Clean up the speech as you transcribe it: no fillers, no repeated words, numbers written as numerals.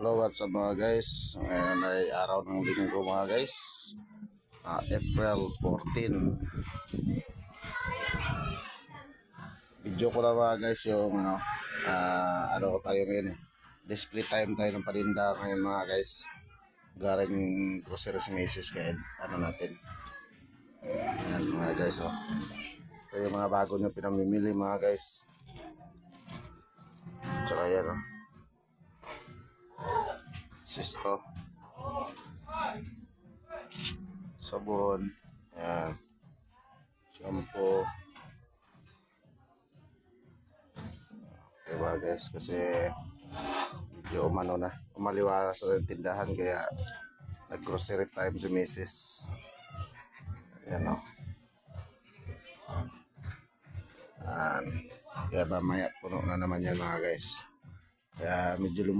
Hello, what's up mga guys? Ngayon ay araw ng linggo mga guys. April 14. Video ko na mga guys yung ano ko tayo ngayon eh. Display time tayo ng paninda ngayon mga guys. Garing grocery si Macy's kaya ano natin. Ayan mga guys oh. Ito yung mga bago nyo pinamimili mga guys. Tsaka yan oh. Sisto. Sabon. Ayan. Shampoo. Diba guys, kasi medyo umano na, umaliwala sa tindahan kaya nag-grocery time si Mrs. Ayan o. Kaya mamaya puno na naman yan mga guys. Kaya medyo